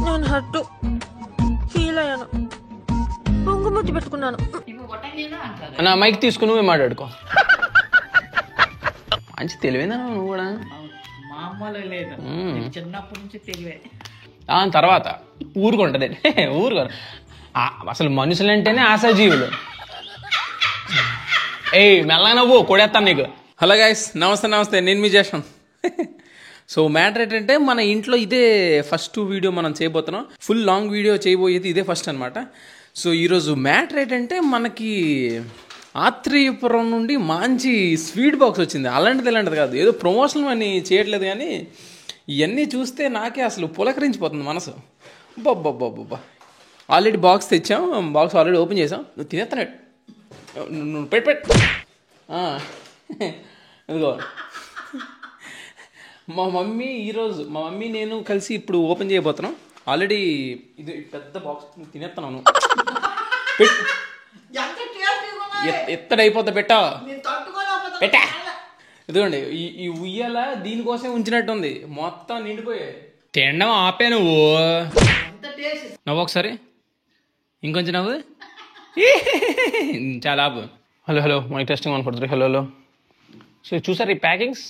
నేను హట్టు ఫీల్ అయ్యాను. పొంగుముద్దు పెట్టుకున్నాను. నా మైక్ తీసుకుని నువ్వే మాట్లాడుకో. మంచి తెలివేనా నువ్వు కూడా? మామూలు లేదు, చిన్నప్పటి నుంచి తెలివే. తర్వాత ఊరుకుంటది ఊరుకో. అసలు మనుషులంటేనే ఆశాజీవులు. మెల్లగా నవ్వు కొడేస్తాను నీకు. హలో గైస్, నమస్తే. నేను మీ చేసాను. సో మ్యాటర్ ఏంటంటే మన ఇంట్లో ఇదే ఫస్ట్ వీడియో మనం చేయబోతున్నాం. ఫుల్ లాంగ్ వీడియో చేయబోయేది ఇదే ఫస్ట్ అనమాట. సో ఈరోజు మ్యాటర్ ఏంటంటే మనకి ఆత్రేయపురం నుండి మంచి స్వీట్ బాక్స్ వచ్చింది. అలాంటిది కాదు, ఏదో ప్రమోషన్ అని చేయట్లేదు, కానీ ఇవన్నీ చూస్తే నాకే అసలు పులకరించిపోతుంది మనసు. బాబ్బా ఆల్రెడీ బాక్స్ తెచ్చాం, బాక్స్ ఆల్రెడీ ఓపెన్ చేసాం. నువ్వు తినేస్తున్నాడు, నువ్వు పెట్టు. ఇదిగో మా మమ్మీ నేను కలిసి ఇప్పుడు ఓపెన్ చేయబోతున్నాం. ఆల్రెడీ ఇది పెద్ద బాక్స్ తినేస్తున్నాను. ఎత్తడైపోతా పెట్టా. ఇదిగోండి, ఈ ఉయ్యాల దీనికోసం ఉంచినట్టుంది, మొత్తం నిండిపోయాయి. తినడం ఆపే నువ్వు. నవ్వు ఒకసారి, ఇంకొంచెం నవ్వు. చాలా ఆపు. Hello mike testing 1 4 3. Hello. So చూసారు ఈ ప్యాకింగ్స్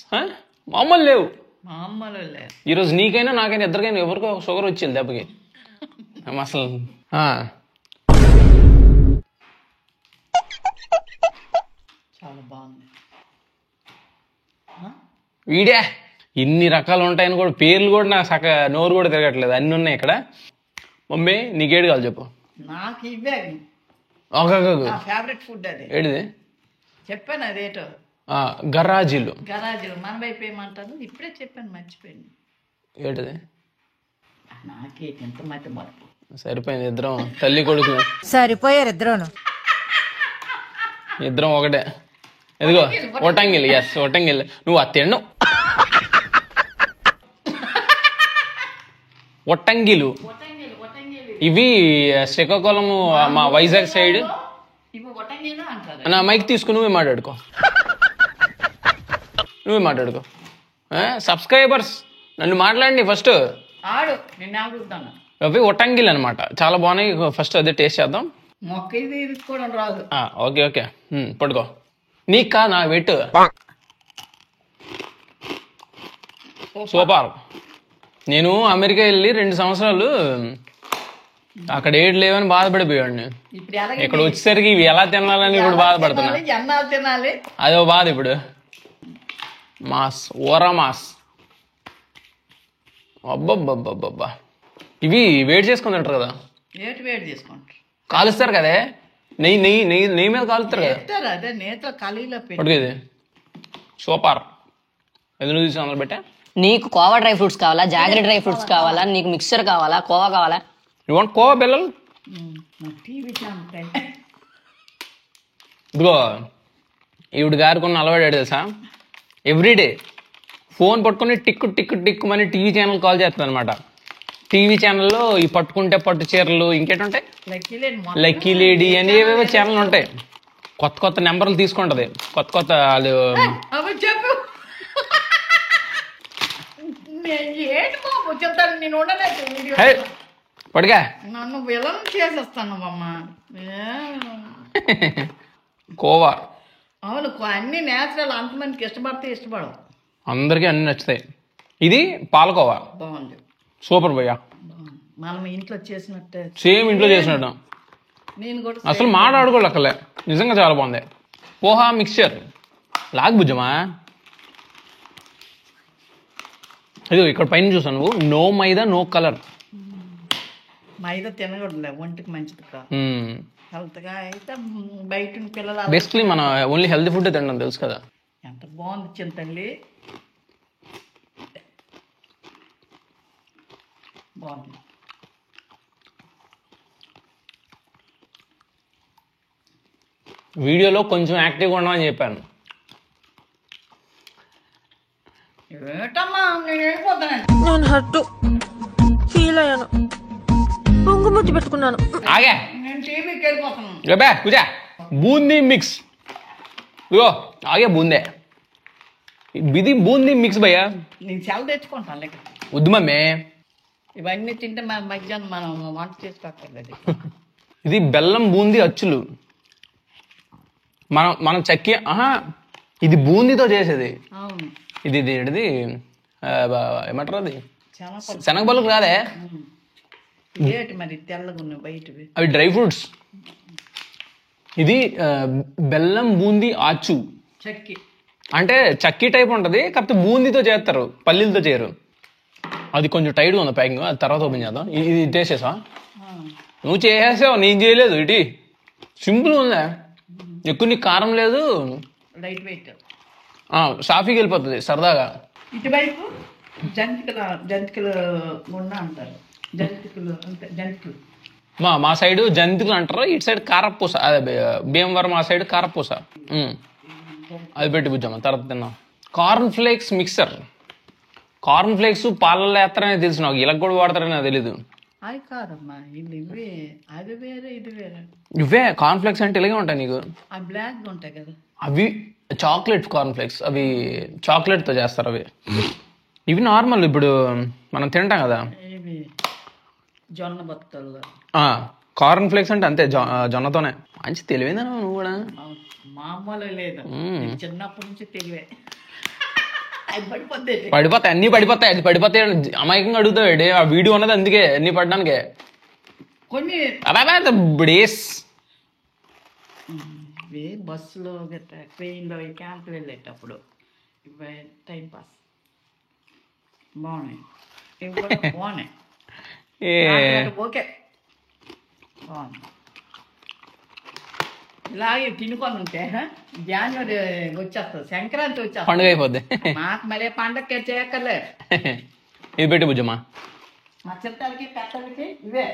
మామూలు లేవు. ఈరోజు నీకైనా నాకైనా ఇద్దరికైనా ఎవరికో షుగర్ వచ్చింది దెబ్బకి అసలు. చాలా బాగుంది. వీడే ఇన్ని రకాలు ఉంటాయని కూడా పేర్లు కూడా నాకు సక్క నోరు కూడా తిరగట్లేదు. అన్నీ ఉన్నాయి ఇక్కడ. మమ్మీ నీకేడు కావాలి చెప్పు. నాకు ఇవే ఫేవరెట్ ఫుడ్. అది ఏడిది చెప్పాను, అదేటో గరాజీలు మన వైపు ఏమంటారు, ఇప్పుడే చెప్పాను, మర్చిపోయింది. ఏటిది నాకేంటి ఎంత మధ్య మార్పు. సరిపోయింది, ఇద్దరం తల్లి కొడుకు సరిపోయారు ఇద్దరం ఒకటే. ఎదిగో ఒటంగిల్. ఒటంగిల్ నువ్వు అది తిండు. ఒట్టంగిలు ఇవి శ్రీకాకుళం మా వైజాగ్ సైడ్. నా మైక్ తీసుకుని నువ్వే మాట్లాడుకో. సబ్స్క్రైబర్స్ నన్ను మాట్లాడండి ఫస్ట్. అవి ఒట్టంగిల్ అనమాట, చాలా బాగున్నాయి. ఫస్ట్ అదే టేస్ట్ చేద్దాం. ఓకే పడుకో. నీకా నా పెట్టు. సూపర్. నేను అమెరికా వెళ్ళి 2 సంవత్సరాలు అక్కడ ఏడు లేవని బాధపడిపోయాడు. ఇక్కడ వచ్చేసరికి ఇవి ఎలా తినాలని ఇప్పుడు బాధపడుతున్నా. అదో బాధ ఇప్పుడు. ఓరా మాస్. అబ్బబ్బబ్బబ్బబ్బా, ఇవి వేడి చేసుకుని తింటారు కదా. కాలుస్తారు కదే, నెయ్యి మీద కాలుస్తారు కదా. ఇది సూపర్. ఎందుకు తీసి అందులో పెట్టా? నీకు కోవా డ్రై ఫ్రూట్స్ కావాలా, జాగరీ డ్రై ఫ్రూట్స్ కావాలా, నీకు మిక్సర్ కావాలా, కోవా కావాలా? యు వాంట్ కోవా బెల్లలు? ఇదిగో ఈవిడ గారు కొన్ని అలవాడాడు తెలుసా. ఎవ్రీడే ఫోన్ పట్టుకుని టిక్కు మని టీవీ ఛానల్ కాల్ చేస్తుంది అనమాట. టీవీ ఛానల్లో ఈ పట్టుకుంటే పట్టు చీరలు, ఇంకేంటుంటాయి లక్కీ లేడీ అని ఏవేవో ఛానల్ ఉంటాయి. కొత్త నెంబర్లు తీసుకుంటది, కొత్త వాళ్ళు. పడిగా నన్ను విలం చేసేస్తాను అమ్మా. కోవా అవును, అన్ని నేచురల్. అంతమందికి ఇష్టపడవు, అందరికీ అన్ని నచ్చుతాయి. ఇది పాలకోవా బాగుంది, సూపర్ భయ్యా. మనం ఇంట్లో చేసినట్టే, సేమ్ ఇంట్లో చేసినట్టు. నేను కూడా అసలు మాట్లాడుకోలేకలే, నిజంగా చాలా బాగుంది. పోహా మిక్స్చర్ లాగ్బుజ్జమా. ఇది ఇక్కడ పైన చూసాను నువ్వు, నో మైదా నో కలర్. మైదా తినకూడదులే, ఒంటికి మంచిది కాదు. హెల్త్గా అయితే బయట పిల్లలు బేసిక్లీ మన ఓన్లీ హెల్తీ ఫుడ్ తినడం తెలుసు కదా. ఎంత బాగుంది చింతల్లి, బాగుంది. వీడియోలో కొంచెం యాక్టివ్గా ఉండమని చెప్పాను. నేను హట్టు ఫీల్ అయ్యాను. పొంగుముద్దు పెట్టుకున్నాను. ఆగా నేను టీవీకి వెళ్ళిపోతున్నాను. కూజా బూందీ మిక్స్. ఇగో ఆగే బూందే, ఇది బూందీ మిక్స్ భయ్యా. నేను సెల తెచ్చుకుంటాను. వద్దు మమ్మీ. ఇవన్నీ తింటే మన మధ్యాహ్నం మనం వంట చేసి పక్కర్లేదు. ఇది బెల్లం బూందీ అచ్చులు. మనం చక్కి ఇది బూందీతో చేసేది. అవును, ఇది ఏంటిది ఏమంటారు అది? శనగపప్పు. శనగపల్లు కాదే, ఇదేంటి మరి తెల్లగా ఉన్నాయి బయటవి? అవి డ్రై ఫ్రూట్స్. ఇది బెల్లం బూందీ ఆచు చక్కి అంటే చక్కీ టైప్ ఉంటుంది, కాకపోతే బూందీతో చేస్తారు, పల్లీలతో చేయరు. అది కొంచెం టైట్గా ఉంది ప్యాకింగ్, అది తర్వాత ఓపెన్ చేద్దాం. ఇది టేస్ట్ చేసా? నువ్వు చేసేసావు, నేను చేయలేదు. ఇటీ సింపుల్ ఉందా, ఎక్కువ నీకు కారం లేదు, లైట్ వెయిట్, సాఫీకి వెళ్ళిపోతుంది సరదాగా. ఇటువైపు జంతికలు గుండ అంటారు. జంతికలు మా సైడ్ జంతికలు అంటారు, ఇటు సైడ్ కారపూస. అదే భీమవరం ఆ సైడ్ కారపూస. అది పెట్టి బుజ్జమ్మ, తర్వాత తిన్నాం. Corn flakes mixer. Corn flakes పాలల్లో వేస్తారనే తెలుసు నాకు, ఇలా కూడా వాడతారని నాకు తెలీదు. అది కాదమ్మా, ఇది ఇవే, అది వేరే ఇది వేరే. ఇవే కార్న్ ఫ్లేక్స్ అంటే ఇలాగే ఉంటాయి నీకు. ఆ బ్లాక్ ఉంటాయి కదా అవి చాక్లెట్ కార్న్ ఫ్లేక్స్, అవి చాక్లెట్తో చేస్తారు అవి. ఇవి నార్మల్ ఇప్పుడు మనం తింటాం కదా, ఇవి జొన్న బత్తలు. కార్న్ ఫ్లేక్స్ అంటే అంతే, జొన్నతోనే. మంచి తెలివైందా నువ్వు కూడా? మామూలు లేదు, చిన్నప్పటి నుంచి తెలివే. పడిపోతాయి, అన్ని పడిపోతాయి. అది పడిపోతాయి అమాయకంగా అడుగుతావు. ఆ వీడియో ఉన్నది అందుకే, అన్ని పడడానికే. కొన్ని బ్రేస్ బస్సులో ట్రైన్లో క్యాంప్ వెళ్ళేటప్పుడు ఇవి టైం పాస్ బాగున్నాయి. ఇవి కూడా బాగున్నాయి. ఓకే బాగుంది. ఇలాగే తినుకొని ఉంటే జనవరి వచ్చేస్తుంది, సంక్రాంతి వచ్చేస్తుంది, పండుగ అయిపోద్ది. మాకు మళ్ళీ పండగ చేయక్కర్లే. ఇది పెట్టి బుజ్జమ్మా, మా చిత్తలకి పెద్దలకి ఇవే.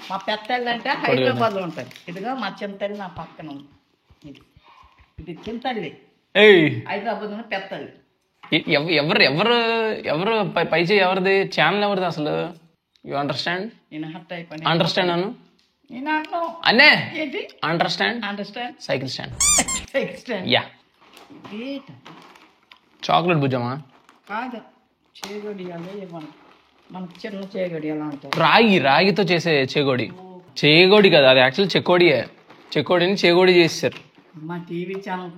మా పెద్దలు అంటే హైదరాబాద్లో ఉంటుంది. ఇదిగో మా చింతల్లి నా పక్కన ఉంది. ఇది చింతల్లి, హైదరాబాద్ ఉన్న పెద్దల్లి. ఎవరు ఎవరు ఎవరు పై చేయి ఎవరిది? ఛానల్ ఎవరిది అసలు? You understand? అండర్స్టాండ్ అను అన్నే, understand cycle stand. Yeah, chocolate బుజ్జమ్మా కాదు, చేగొడియాలే మనకు చిన్న చేగొడి ఎలా ఉంటుంది. రాగితో చేసే చేగోడి. చేగోడి కదా అది, యాక్చువల్ చెకోడియే. చెకోడిని చేగోడి చేసేసారు. మా టీవీ ఛానల్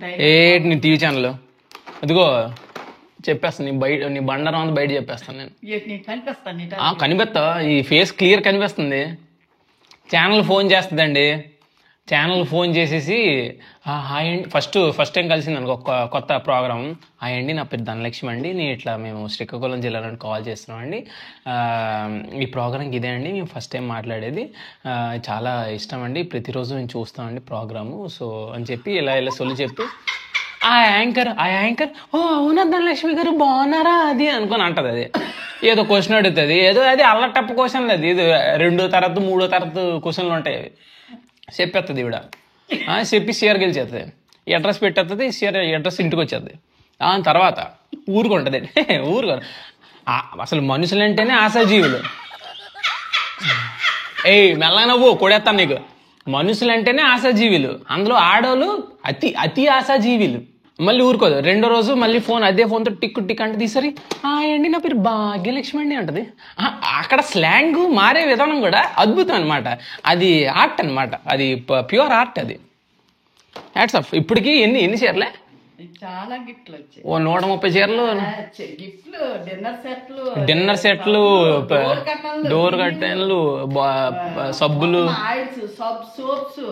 నీ టీవీ ఛానల్ అదిగో చెప్పేస్తాను, నీ బండారం అంతా బయట చెప్పేస్తాను నేను. కనిపెత్తా, ఈ ఫేస్ క్లియర్ కనిపిస్తుంది. ఛానల్ ఫోన్ చేస్తుందండి, ఛానల్ ఫోన్ చేసేసి హాయ్ అండి, ఫస్ట్ టైం కలిసింది అనుకో కొత్త ప్రోగ్రామ్. హాయ్ అండి, నా పేరు ధనలక్ష్మి అండి, నేను ఇట్లా మేము శ్రీకాకుళం జిల్లా నుండి కాల్ చేస్తున్నాం అండి. ఈ ప్రోగ్రామ్కి ఇదే అండి మేము ఫస్ట్ టైం మాట్లాడేది, చాలా ఇష్టం అండి, ప్రతిరోజు నేను చూస్తామండి ప్రోగ్రాము. సో అని చెప్పి ఇలా సొల్లు చెప్పి ఆ యాంకర్ ఓ అవునా ధనలక్ష్మి గారు బాగున్నారా అది అనుకుని అంటది. అది ఏదో క్వశ్చన్ అడుగుతుంది, ఏదో అది అల్లటప్ప క్వశ్చన్ లేదు, ఇది 2వ తరగతి 3వ తరగతి క్వశ్చన్లు ఉంటాయి. అవి చెప్పేస్తుంది ఈవిడ, చెప్పి షేర్ గెలిచేస్తుంది, అడ్రస్ పెట్టేస్తుంది, అడ్రస్ ఇంటికి వచ్చేది. దాని తర్వాత ఊరుకుంటుంది. అసలు మనుషులంటేనే ఆశాజీవులు. మెల్లగా నవ్వు కొడేస్తాను నీకు. మనుషులంటేనే ఆశాజీవులు, అందులో ఆడవాళ్ళు అతి ఆశాజీవులు. మళ్ళీ ఊరుకోదు, 2వ రోజు మళ్ళీ ఫోన్, అదే ఫోన్తో టిక్ అంటే తీసరి అండి నా పేరు భాగ్యలక్ష్మి అండి అంటది. అక్కడ స్లాంగ్ మారే విధానం కూడా అద్భుతం అనమాట. అది ఆర్ట్ అనమాట, అది ప్యూర్ ఆర్ట్. అది హ్యాట్స్ ఆఫ్. ఇప్పటికి ఎన్ని చీరలే? చాలా గిఫ్ట్లు వచ్చాయి. 130 చీరలు, గిఫ్ట్లు, డిన్నర్ సెట్లు, డోర్ కర్టెన్లు, సబ్బులు, సోప్స్,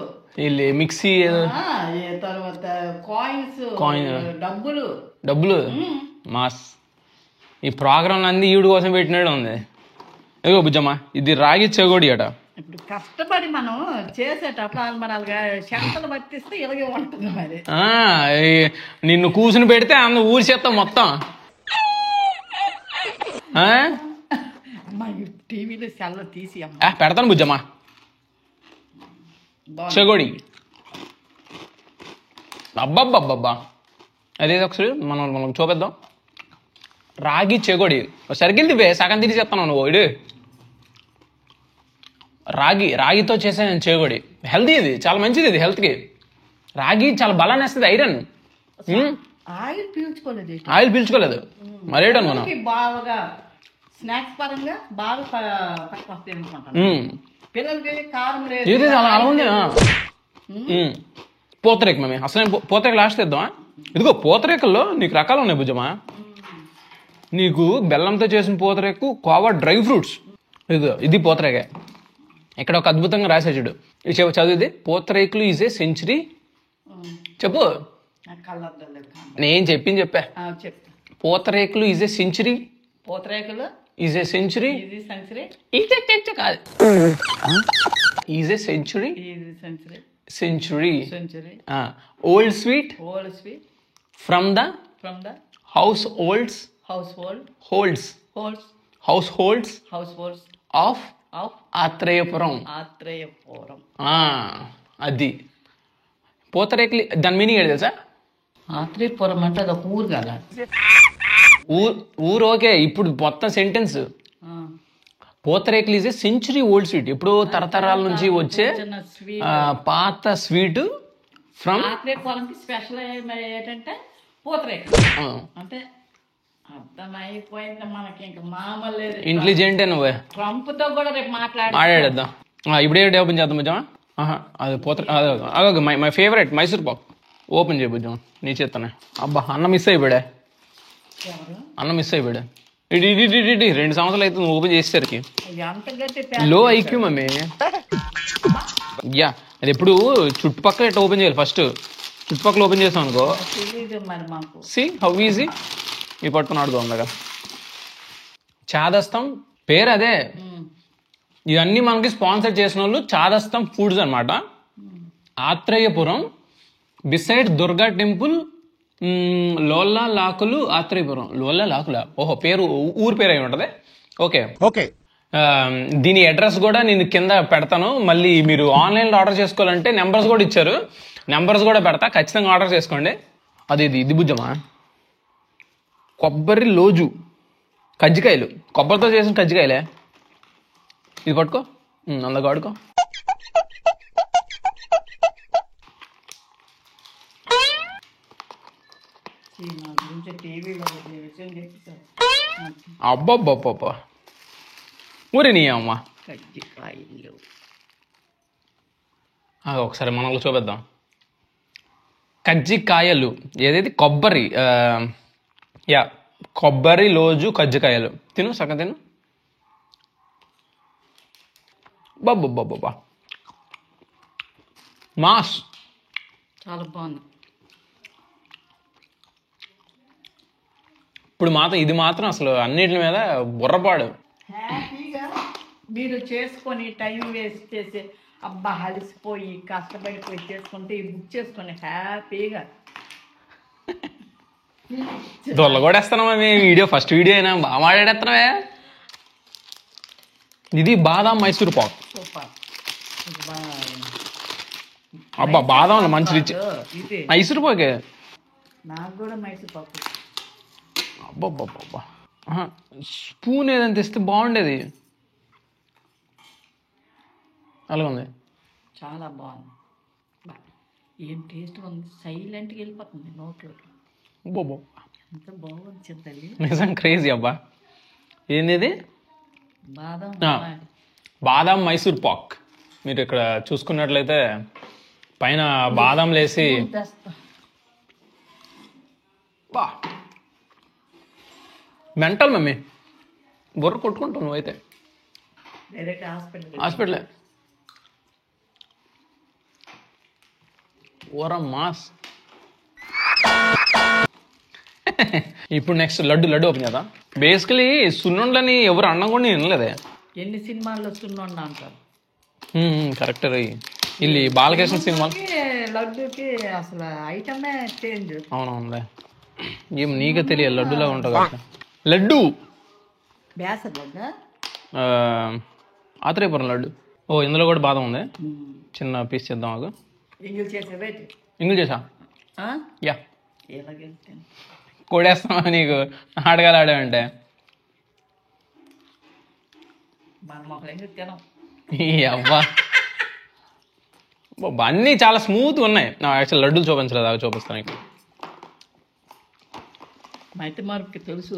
మిక్సీ, తర్వాత కాయిన్స్, డబ్బులు మాస్. ఈ ప్రోగ్రామ్ అన్ని ఈవిడ కోసం పెట్టినట్టు ఉంది. ఇదిగో బుజ్జమ్మా, ఇది రాగి చెగోడి అట. ఇప్పుడు కష్టపడి మనం చేసేటప్పుడు మరి అలాగా శంకలు పట్టిస్తే ఇలాగే ఉంటుంది. మరి నిన్ను కూర్చుని పెడితే అందు ఊరి చేస్తాం మొత్తం. టీవీలో సెల్ల తీసి పెడతాను బుజ్జమ్మా. చెగోడి అబ్బబ్బబ్బబ్బా, అదే ఒకసారి మనం చూపిద్దాం. రాగి చెగోడి సరిగ్గా సగం తిరిగి చెప్తాను నువ్వు. ఇడు రాగితో చేసే చెగోడి హెల్తీ, ఇది చాలా మంచిది, ఇది హెల్త్కి. రాగి చాలా బలాన్ని వేస్తుంది, ఐరన్. ఆయిల్ పీల్చుకోలేదు ఆయిల్ పీల్చుకోలేదు మరేడు అనుకున్నా. బాగా స్నాక్స్ పరంగా బాగా పనికి వస్తాయి అనుకుంటాను. పిల్లలకి కారం లేదు ఇది అలా ఉంది. పూతరేకు మమ్మీ అసలు పూతరేకు లాస్ట్ తెద్దామా? ఇదిగో పూతరేకుల్లో నీకు రకాలు ఉన్నాయి భుజమా. నీకు బెల్లంతో చేసిన పూతరేకు, కోవా, డ్రై ఫ్రూట్స్. ఇది పూతరేకే. ఇక్కడ ఒక అద్భుతంగా రాసే చూడు. ఇది చదివిది పూతరేకులు ఈజ్ ఏ సెంచురీ. చెప్పు. నేను చెప్పా. పూతరేకులు ఈజ్ ఏ సెంచురీ. పూతరేకులు ఈజ్ ఏ సెంచురీ. కాదు, is a century. Century. Old sweet from the house holds of Atreyapuram. అది పూతరేకులు. దాని మీనింగ్ ఏంటి తెలుసా? ఆత్రేయపురం అంటే అది ఒక ఊరు కదా. ఊరు ఓకే. ఇప్పుడు మొత్తం sentence. Pootharekulu is a century old sweet. ఎప్పుడో తరతరాల నుంచి వచ్చే పాత స్వీట్ ఫ్రమ్ ఆత్రేయపురంకి స్పెషల్ ఏంటంటే పూతరేకు. అంటే అర్థమైపోయింది మనకి, ఇంకా మామూలు లేదు. ఇంటెలిజెంట్ నువ్వే. ట్రంప్తో కూడా రేపు మాట్లాడేద్దాం. ఇప్పుడే ఓపెన్ చేద్దాం భుజమా. అది పూతరేకు. My favourite Mysore pak. Open చేయ భుజమా నీ చేత్తనే. అబ్బా అన్న మిస్ అయిపోయాడే. ఇడి 2 సంవత్సరాలు అయితే నువ్వు ఓపెన్ చేసేసరికి. లో ఐక్యూ మమ్మీ. యా అది ఎప్పుడు చుట్టుపక్కల ఎట్లా ఓపెన్ చేయాలి. ఫస్ట్ చుట్టుపక్కల ఓపెన్ చేసాం అనుకో. See how easy. ఈ పట్టుకున్నాడు దొంగగా. చాదస్తం పేరు అదే. ఇవన్నీ మనకి స్పాన్సర్ చేసిన వాళ్ళు చాదస్తం ఫుడ్స్ అనమాట. ఆత్రేయపురం బిసైడ్ దుర్గా టెంపుల్, లోల్లా లాకులు, ఆత్రేయపురం. లోల్లా లాకులా? ఓహో, పేరు ఊరు పేరు అయి ఉంటది. ఓకే. దీని అడ్రస్ కూడా నేను కింద పెడతాను. మళ్ళీ మీరు ఆన్లైన్లో ఆర్డర్ చేసుకోవాలంటే నెంబర్స్ కూడా ఇచ్చారు. నెంబర్స్ కూడా పెడతా, ఖచ్చితంగా ఆర్డర్ చేసుకోండి. ఇది బుజ్జమా. కొబ్బరి లోజు కజ్జికాయలు. కొబ్బరితో చేసిన కజ్జికాయలే. ఇది పట్టుకో, అందగా ఆడుకో. అబ్బబ్బబ్బబ్బా ఊరి నీ అమ్మ. ఒకసారి మనల్ని చూపిద్దాం. కజ్జికాయలు ఏదైతే కొబ్బరి. కొబ్బరి లోజు కజ్జికాయలు. తిను సగం తిను. బాబా మాస్. చాలా బాగుంది. ఇప్పుడు మాత్రం ఇది మాత్రం అసలు అన్నిటి మీద బుర్రపాడు. హ్యాపీగా మీరు చేసుకొని టైం వేస్ట్ చేసి అబ్బా అలసిపోయి కష్టపడిపోయి చేసుకుంటే బుక్ చేసుకొని హ్యాపీగా దొల్ల కూడా వేస్తున్నావా? మేము వీడియో ఫస్ట్ వీడియో అయినా బాగా మాట్లాడేస్తున్నావే. ఇది బాదాం మైసూర్ పాక్. సూపర్. అబ్బా బాదాం మంచి రిచ్. మైసూర్ పాకే. నాకు కూడా మైసూర్ పాక్. అబ్బబ్బబ్బా స్పూన్ ఏదైనా తెస్తే బాగుండేది. అలాగే ఉంది. చాలా బాగుంది. ఏం టేస్ట్ ఉంది. సైలెంట్గా వెళ్ళిపోతుంది నోట్లోకి. ఎంత బాగుంది చింతల్లి. నిజం క్రేజీ అబ్బా. ఏంది? బాదాం మైసూర్ పాక్. మీరు ఇక్కడ చూసుకున్నట్లయితే పైన బాదాం లేసి బా మెంటల్ మమ్మీ. బుర్ర కొట్టుకుంటావు నువ్వైతే. హాస్పిటలే. ఓరా మాస్. ఇప్పుడు నెక్స్ట్ లడ్డు ఓపెన్ చేద్దాం. బేసికలీ సున్నుండలని ఎవరు అన్నం కూడా నేను వినలేదే. ఎన్ని సినిమాల్లో సున్నుండ అంటారు. కరెక్ట్. ఇల్లు బాలకృష్ణ సినిమా లడ్డూకి అసలు ఐటమే చేంజ్. అవునవునులే. ఏం నీకే తెలియదు లడ్డూలా ఉంటుంది కదా. లడ్డు ఆత్రేయపురం లడ్డు. ఓ ఇందులో కూడా బాదం ఉంది. చిన్న పీస్ చేద్దాం. ఆగు. ఇంగులు చేసా. యా కొడేస్తామా నీకు ఆడగాలంటే. అవ్వా అన్నీ చాలా స్మూత్గా ఉన్నాయి. యాక్చువల్ లడ్డూలు చూపించలేదు. అవి చూపిస్తాను నీకు. మైతి మార్పుకి తెలుసు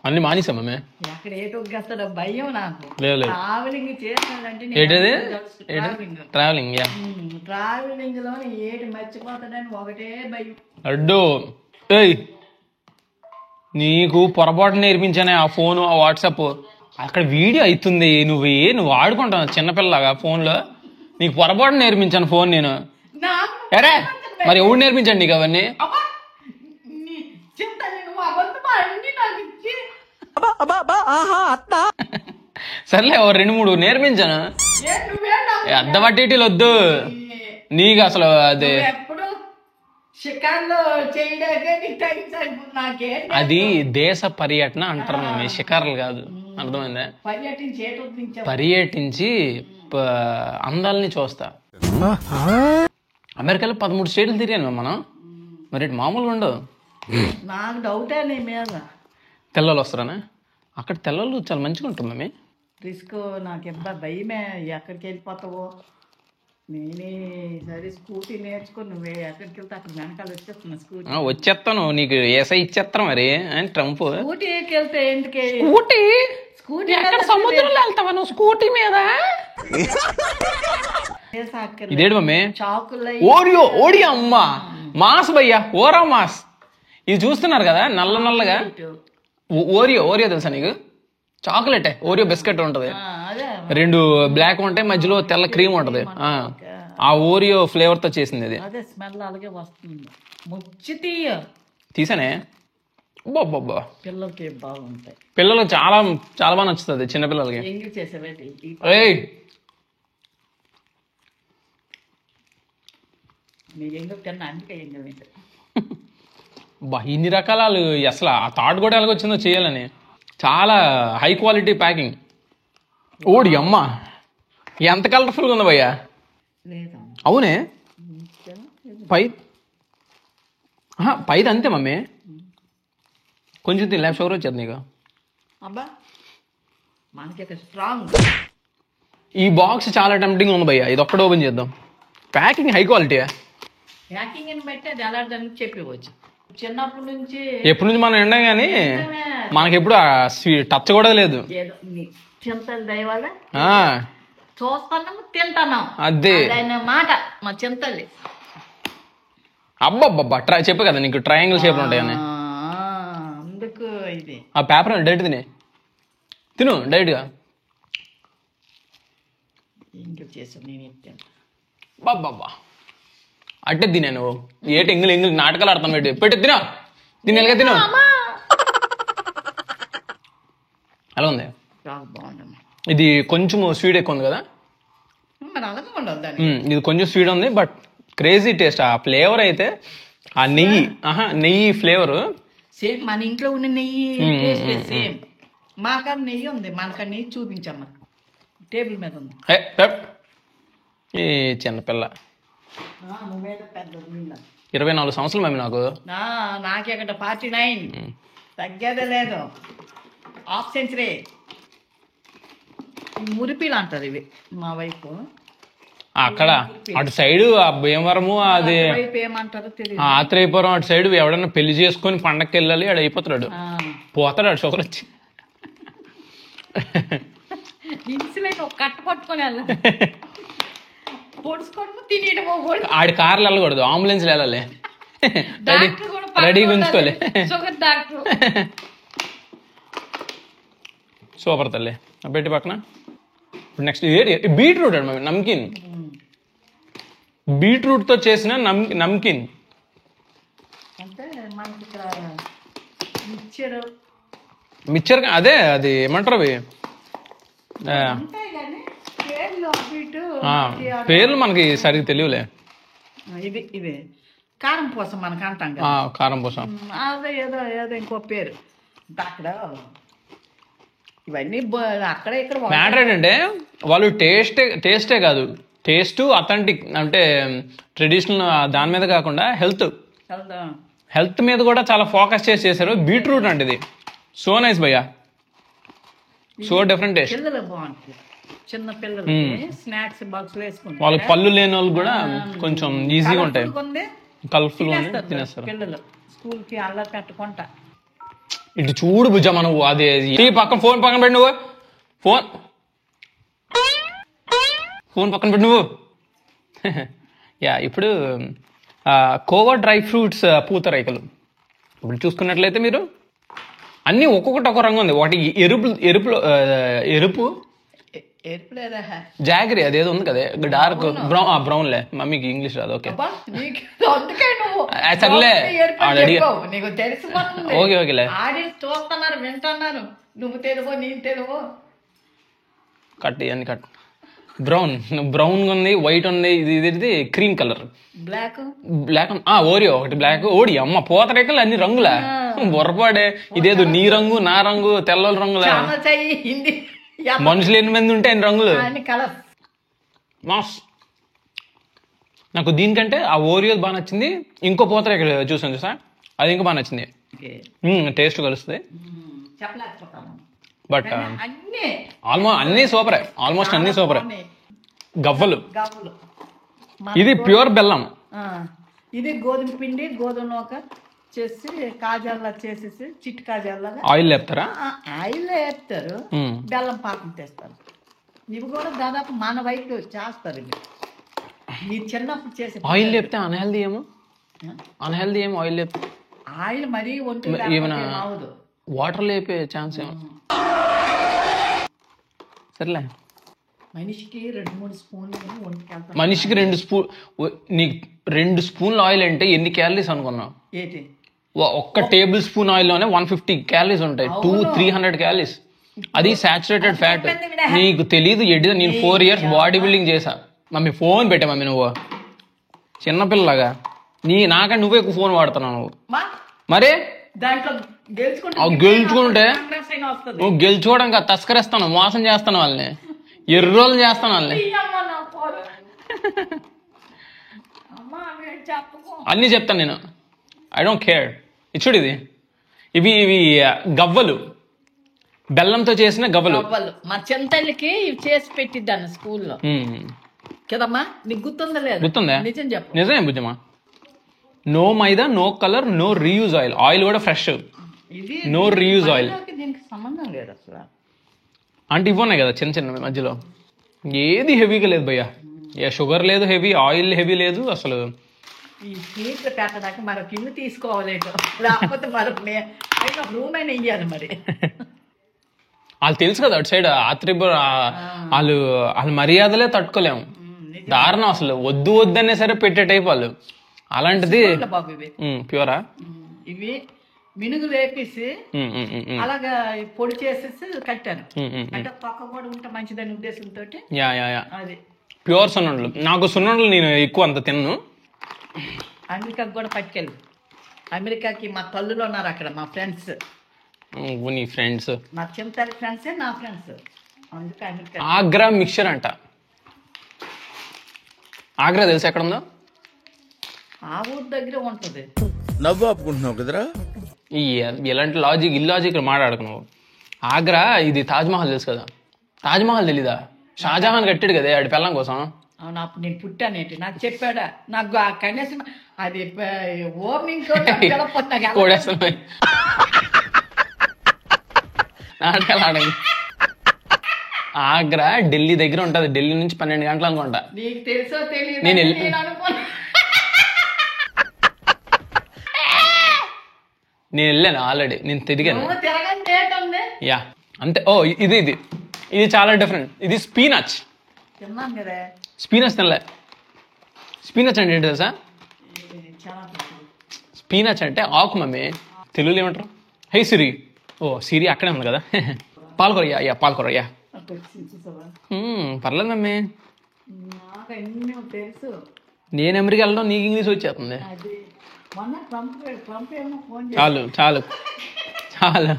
అన్ని మానేసాం మమ్మీ. ఎక్కడ ఏటో గస్తాడో భయం నాకు. లేదు లేదు. ట్రావెలింగ్ చేస్తానంటే ఏంటది? ట్రావెలింగ్ ట్రావెలింగ్ లో ఏటి మర్చిపోతాడని ఒకటే భయం. అడ్డు ఏయ్ నీకు పొరపాటు నేర్పించానే ఆ ఫోను ఆ వాట్సాప్ అక్కడ వీడియో అవుతుంది నువ్వు ఆడుకుంటావు చిన్నపిల్లగా ఫోన్లో. నీకు పొరపాటు నేర్పించాను ఫోన్ నేను. నాకు ఎరే మరి ఎవడు నేర్పించండి నీకు అవన్నీ? అబ్బా, నీ చింతని నువ్వు అబద్ధం అన్ని నాకు ఇచ్చి సర్లే ఓ 2-3 నేర్పించాను. నువ్వే నాకు అద్దబట్టి వద్దు నీకు అసలు అదే ఎప్పుడు షికార్లో చేయడానికే నీకు టైం సరిపోతుంది. నాకేం అది దేశ పర్యటన అంటారు మమ్మీ, షికారులు కాదు. అర్థమైందా? పర్యటించి అందాలని చూస్తా. అమెరికాలో 13 స్టేట్లు తిరిగాను మనం. మరి మామూలుగా ఉండవు. నాకు డౌటే నీ మీద. తెల్లలు వస్తారనే అక్కడ తెల్లలు చాలా మంచిగా ఉంటుంది మమ్మీ. రిస్క్ నాకు ఎంత భయమే, ఎక్కడికి వెళ్ళిపోతావో. నేనే సరే స్కూటీ నేర్చుకుని నువ్వే ఎక్కడికి వెళ్తే అక్కడ వెనకాల వచ్చేస్తున్నా. స్కూటీ వచ్చేస్తాను నీకు ఏసై ఇచ్చేస్తాను మరి అని ట్రంప్. స్కూటీకి వెళ్తే ఎందుకే? స్కూటీ సముద్రంలో వెళ్తావా నువ్వు స్కూటీ మీద? ఇదేడు మమ్మీ చాకులు ఓడియా అమ్మా మాస్ భయ్యా ఓరా మాస్. ఇది చూస్తున్నారు కదా నల్లగా ఓరియో తెలుసా నీకు? చాక్లెట్ ఓరియో బిస్కెట్ ఉంటది, 2 బ్లాక్ ఉంటాయి, మధ్యలో తెల్ల క్రీమ్ ఉంటది. ఆ ఓరియో ఫ్లేవర్ తో చేసింది అది. అదే స్మెల్ అలాగే వస్తుంది. ముచ్చి తీసానే బాబ్బా. పిల్లలకి బాగుంటాయి. పిల్లలకు చాలా చాలా బాగా నచ్చుతుంది చిన్నపిల్లలకి. ఎంగి చేసేవేంటి? ఏయ్ నీకు ఎంగి తిన్నా అందుకే ఎంగి ఏంటి బా ఇన్ని రకాలు అసలు ఆ థాట్ కూడా ఎలాగొచ్చిందో చేయాలని. చాలా హై క్వాలిటీ ప్యాకింగ్. ఓడి అమ్మ ఎంత కలర్ఫుల్గా ఉంది భయ్యా. లేదా అవునే పైది అంతే మమ్మీ. కొంచెం తిని షుగర్ వచ్చేది నీకు. అబ్బా మనకి స్ట్రాంగ్. ఈ బాక్స్ చాలా టెంప్టింగ్ ఉంది భయ్యా. ఇది ఒక్కడే ఓపెన్ చేద్దాం. Packing high quality. ప్యాకింగ్ అని బట్టి అది ఎలా చెప్పవచ్చు. చిన్నప్పటి నుంచి ఎప్పటి నుంచి మనం ఎండాం కానీ మనకి ఎప్పుడు టచ్ కూడా లేదు. చింతలు దయవల్ల చూస్తున్నాము తింటున్నాం అదే మాట మా చింతల్లి. అబ్బబ్బబ్బా చెప్పు కదా నీకు ట్రయాంగిల్ షేప్ ఉంటాయని. అందుకు ఇది ఆ పేపర్ డైరెక్ట్ తిను డైరెక్ట్గా. ఇంటికి చేసావు నేను ఎత్తాను. బాబ్బా అట్టే తినే నువ్వు ఏటి ఎంగిల్ నాటకాలు ఆడతాను పెట్టి తినా దీని ఎలాగ తిను. అలా ఉంది. బాగుందమ్మా. ఇది కొంచెం స్వీట్ ఎక్కువ ఉంది కదా. మరి అలాగే ఉండదు. ఇది కొంచెం స్వీట్ ఉంది బట్ క్రేజీ టేస్ట్. ఆ ఫ్లేవర్ అయితే ఆ నెయ్యి ఫ్లేవర్ సేమ్ మన ఇంట్లో ఉన్న నెయ్యి సేమ్. మాకాడ నెయ్యి ఉంది. మనకాడ నెయ్యి చూపించమ్మా టేబుల్ మీద ఉంది. ఈ చిన్నపిల్ల నువ్వేదో పెద్ద 24 సంవత్సరాలు మమ్మీ నాకు. నాకెక్కడ 49 తగ్గేదే లేదు. Half century. మురిపిలు అంటారు ఇవి మా వైపు. అక్కడ అటు సైడ్ ఆ భీమవరము అది ఏమంటారో తెలియదు. ఆత్రేయపురం అటు సైడ్ ఎవడన్నా పెళ్లి చేసుకొని పండక్కి వెళ్ళాలి ఆడు అయిపోతాడు. పోతాడు ఆడు షుగర్ వచ్చి. ఇన్సులైన్ ఒక కట్ట పట్టుకొని వెళ్ళాలి. పొడుచుకోవడము తినేయడమో. ఆడి కార్లు వెళ్ళకూడదు, అంబులెన్స్లు వెళ్ళాలి. రెడీగా ఉంచుకోవాలి. Sugar doctor. సూపర్ తల్లి పెట్టి పక్కన. ఇప్పుడు నెక్స్ట్ బీట్రూట్ అండి నమ్కిన్. బీట్రూట్ తో చేసిన నమ్కిన్. అంటే మనకి ఇక్కడ మిక్చర్ అదే అది ఏమంటారు అవి పేర్లు మనకి సరిగ్గా తెలియలే. ఇది ఇదే కారం పూసం మనకు అంటాం. కారం పూసం అదే ఏదో ఇంకో పేరు అక్కడ. ఇవన్నీ అక్కడ ఇక్కడ మ్యాటర్ ఏంటంటే వాళ్ళు టేస్టే కాదు, టేస్ట్ అథెంటిక్ అంటే ట్రెడిషనల్ దాని మీద కాకుండా హెల్త్ మీద కూడా చాలా ఫోకస్ చేశారు. బీట్రూట్ అంటే ఇది సో నైస్ భయ్యా. So different taste. పిల్లలు బాగుంటుంది. చిన్న పిల్లలు స్నాక్స్ బాక్స్ వేసుకుంటారు. వాళ్ళకి పళ్ళు లేని వాళ్ళు కూడా కొంచెం ఈజీగా ఉంటాయి. కలర్ఫుల్ తినేస్తారు పిల్లలు. స్కూల్కి అల్లరి పెట్టుకుంటా. ఇటు చూడు బుజ్జమ్మ నువ్వు, అది పక్కన ఫోన్ పక్కన పెట్టు నువ్వు, ఫోన్ పక్కన పెట్టు నువ్వు. యా, ఇప్పుడు కోవా డ్రై ఫ్రూట్స్ పూతరేకలు ఇప్పుడు చూసుకున్నట్లయితే మీరు అన్నీ ఒక్కొక్కటి ఒక రంగు ఉంది. ఒకటి ఎరుపు ఎరుపులేదా? జాగరీ అదేదో ఉంది కదా, డార్క్ బ్రౌన్లే. మమ్మీకి ఇంగ్లీష్ రాదు. ఓకే సర్లే, నీకు తెలుసు. ఓకే ఓకేలే. ఆడియన్స్ చూస్తున్నారు, వింటున్నారు. నువ్వు తెలుగు, నేను తెలుగు. కట్ ఇవన్నీ కట్. బ్రౌన్ ఉంది, వైట్ ఉంది, ఇది క్రీమ్ కలర్, బ్లాక్ ఓరియో ఒకటి, బ్లాక్ ఓడి. అమ్మ పూతరేకలు అన్ని రంగులా, బొర్రపాడే. ఇదేదో నీ రంగు, నా రంగు, తెల్ల రంగులా. మనుషులు 8 మంది ఉంటే 8 రంగులు. మాస్ నాకు దీనికంటే ఆ ఓరియో బాగా నచ్చింది. ఇంకో పూతరేకలు చూసాను చూసా, అది ఇంకా బాగా నచ్చింది. టేస్ట్ కలుస్తుంది. బట్ అన్ని సూపరే, ఆల్మోస్ట్ అన్ని సూపరే. గవ్వలు, ఇది ప్యూర్ బెల్లం. ఇది గోధుమ పిండి, గోధుమ నూక చేసి కాజాల్లా చేసేసి చిట్టు కాజాల్లాగా ఆయిల్ లేపుతారా? ఆయిల్ వేస్తారు, బెల్లం పాకం తెస్తారు. ఇవి కూడా దాదాపు మన వైపు చేస్తారు. ఇవి మీరు చిన్నప్పుడు చేసి ఆయిల్ లేపితే అన్హెల్దీ ఏమో ఆయిల్ లేపితే. ఆయిల్ మరీ ఒంటి అవదు, వాటర్ లేపే ఛాన్స్ ఏమో. సర్లే, మనిషికి 2-3 స్పూన్లు ఒంటికి. మనిషికి 2 స్పూన్, నీకు 2 స్పూన్ల ఆయిల్ అంటే ఎన్ని క్యాలరీస్ అనుకున్నావు? ఏంటి, ఒక్క టేబుల్ స్పూన్ ఆయిల్ లోనే 150 క్యాలరీస్ ఉంటాయి. 200-300 క్యాలరీస్. అది సాచురేటెడ్ ఫ్యాట్. నీకు తెలీదు ఎడ్డి. నేను 4 years బాడీ బిల్డింగ్ చేశా. మమ్మీ ఫోన్ పెట్టా మమ్మీ, నువ్వు చిన్నపిల్లలాగా నాకంటే నువ్వే ఎక్కువ ఫోన్ వాడుతున్నావు నువ్వు. మరే దాంట్లో గెలుచుకుంటే నువ్వు గెలుచుకోవడం కాదు, తస్కరిస్తాను, మోసం చేస్తాను వాళ్ళని, ఎర్రోలు చేస్తాను వాళ్ళని. అన్నీ చెప్తాను నేను, ఐ డోంట్ కేర్. ఇచ్చుడు ఇవి గవ్వలు, బెల్లంతో చేసిన గవ్వలు. మా చెంతల్లికి ఇవి చేసి పెట్టిద్దాను స్కూల్లో కదమ్మా. నీకు గుర్తుందా లేదు? గుర్తుందా? నిజం చెప్పు. నిజమే బుజ్జమ్మా. No maida, no colour, no reuse oil. Oil కూడా ఫ్రెష్, నో రీయూజ్ ఆయిల్. దీనికి సంబంధం లేదు అసలు. అంటే ఇవ్వన్నాయి కదా చిన్న చిన్న మధ్యలో. ఏది హెవీగా లేదు భయ్యా. షుగర్ లేదు హెవీ, ఆయిల్ హెవీ లేదు అసలు. ఈ స్వీట్లు పెట్టడానికి మరొక ఇల్లు తీసుకోవాలి, లేకపోతే మరొక రూమ్ అయినా ఇయ్యాలి. మరి వాళ్ళు తెలుసు కదా అటు సైడ్ ఆత్రిపుర, వాళ్ళ మర్యాదలే తట్టుకోలేము. దారుణం అసలు. వద్దు వద్దనే సరే పెట్టే టైప్ వాళ్ళు. అలాంటిది ప్యూరా. ఇవి మినుగు వేపేసి అలాగా పొడి చేసేసి కట్టాను. అంటే పక్క కూడా ఉంటే మంచిదని ఉద్దేశంతో. అది ప్యూర్ సున్నుండలు. నాకు సున్నుండలు నేను ఎక్కువ అంత తిన్ను. అమెరికాకి కూడా పట్టుకెళ్ళి. అమెరికాకి మా తల్లులు ఉన్నారు అక్కడ, మా ఫ్రెండ్స్. నీ ఫ్రెండ్స్? మా చింతల ఫ్రెండ్సే నా ఫ్రెండ్స్. అందుకే అమెరికా. ఆగ్రా మిక్చర్ అంట. ఆగ్రా తెలుసు ఎక్కడ ఉందో? ఆ ఊరు దగ్గర ఉంటది. నవ్వు ఆపుకుంటున్నావు కదరా. ఎలాంటి లాజిక్ ఇల్లాజిక్ మాట్లాడుకున్నావు. ఆగ్రా ఇది తాజ్మహల్ తెలుసు కదా? తాజ్మహల్ తెలీదా? షాజహాన్ కట్టాడు కదా ఆడి పెళ్ళం కోసం. అవును, అప్పుడు నేను పుట్టానేంటి నాకు చెప్పాడా? నాకు కనీసం అది ఓపెనింగ్ ఆగ్రా ఢిల్లీ దగ్గర ఉంటది. ఢిల్లీ నుంచి 12 గంటలు అనుకుంటా. నీకు తెలుసో తెలియదు నేను వెళ్ళాను ఆల్రెడీ. నేను తిరిగాను. యా అంతే. ఓ ఇది చాలా డిఫరెంట్. ఇది స్పీనచ్. స్పీనచ్ తినలే. స్పీనచ్ అంటే ఏంటి తెలుసా? స్పీనచ్ అంటే ఆకు మమ్మీ. తెలుగులో ఏమంటారు? హే సిరి. ఓ సిరి అక్కడే ఉంది కదా. పాలకూర. యా పాలకూర. యా పర్లేదు మమ్మీ. నేను అమెరికా వెళ్ళడం నీకు ఇంగ్లీష్ వచ్చేస్తుంది. చాలు చాలు చాలు.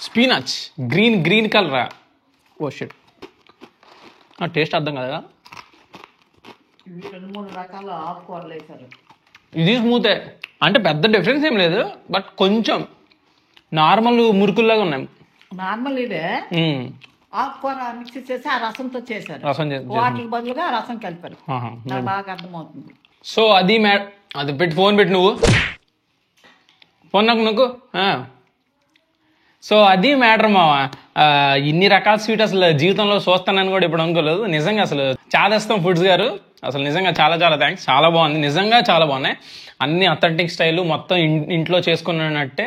స్పీనచ్ గ్రీన్ కలరా? ఓ షిట్, టేస్ట్ అర్థం కదా. 2-3 రకాల ఆకుకూరలు వేశారు. ఇది స్మూతే, అంటే పెద్ద డిఫరెన్స్ ఏం లేదు, బట్ కొంచెం నార్మల్ మురుకుల్లాగా ఉన్నాయి. నార్మల్ ఇదే ఆకుకూర మిక్స్ చేసి ఆ రసంతో చేశారు. రసం వాటికి బదులుగా రసం కలిపారు. నాకు బాగా అర్థమవుతుంది. సో అది అది పెట్టి ఫోన్ పెట్టి నువ్వు ఫోన్ నాకు సో అది మ్యాటర్ మావా. ఇన్ని రకాల స్వీట్ అసలు జీవితంలో చూస్తానని కూడా ఇప్పుడు అనుకోలేదు. నిజంగా అసలు చాదేస్తాం ఫుడ్స్ గారు, అసలు నిజంగా చాలా చాలా థ్యాంక్స్. చాలా బాగుంది, నిజంగా చాలా బాగున్నాయి. అన్ని అథెంటిక్ స్టైల్ మొత్తం ఇంట్లో చేసుకున్నట్టే.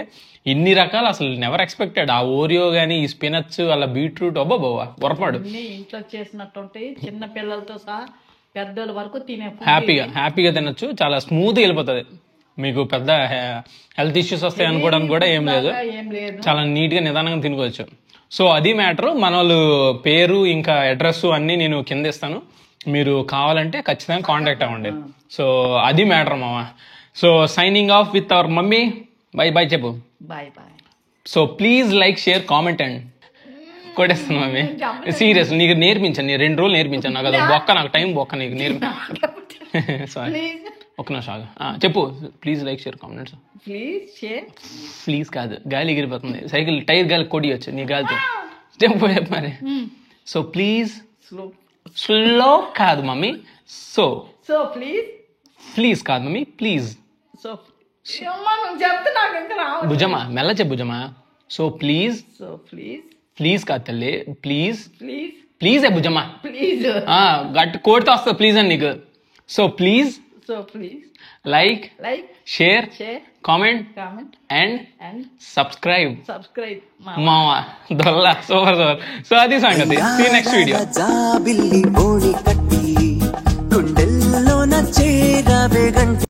ఇన్ని రకాలు అసలు నెవర్ ఎక్స్పెక్టెడ్. ఆ ఓరియో కానీ, ఈ స్పినచ్, అలా బీట్రూట్, అబ్బాబా పొరపాడు. ఇంట్లో చేసినట్టుంటాయి, చిన్న పిల్లలతో సహా పెద్దోళ్ళ వరకు తినే హ్యాపీగా తినొచ్చు. చాలా స్మూత్గా వెళ్ళిపోతుంది. మీకు పెద్ద హెల్త్ ఇష్యూస్ వస్తాయి అనుకోవడానికి కూడా ఏం లేదు. చాలా నీట్గా నిదానంగా తినుకోవచ్చు. సో అది మ్యాటర్. మన వాళ్ళు పేరు ఇంకా అడ్రస్ అన్నీ నేను కింద ఇస్తాను, మీరు కావాలంటే ఖచ్చితంగా కాంటాక్ట్ అవ్వండి. సో అది మ్యాటర్ మామ. So signing off with our mummy. Bye bye చెప్పు. Bye bye. So please like, share, comment and కొట్టేస్తాను మమ్మీ. సీరియస్ నీకు నేర్పించాను, నేను 2 రోజులు నేర్పించాను. నాకు అది బొక్క, నాకు టైం బొక్క నీకు సారీ ఒక్క నిమిషం చెప్పు. Please like, share, comment. Please కాదు, గాలి ఎగిరిపోతుంది. సైకిల్ టైర్ గాలి కొడియచ్చు నీ గాలితో. చెప్పు మరి. సో ప్లీజ్ స్లో కాదు మమ్మీ. సో ప్లీజ్ కాదు మమ్మీ, ప్లీజ్. భుజమా మెల్ల చెప్పు భుజమా. సో ప్లీజ్ ప్లీజ్ కాదు తల్లి, ప్లీజ్ ప్లీజ్ ఏ భుజమా. గట్టి కోడితో వస్తుంది ప్లీజ్ అని నీకు. So please like, share, comment and subscribe mama dolla super. So adi sangati. See you next video.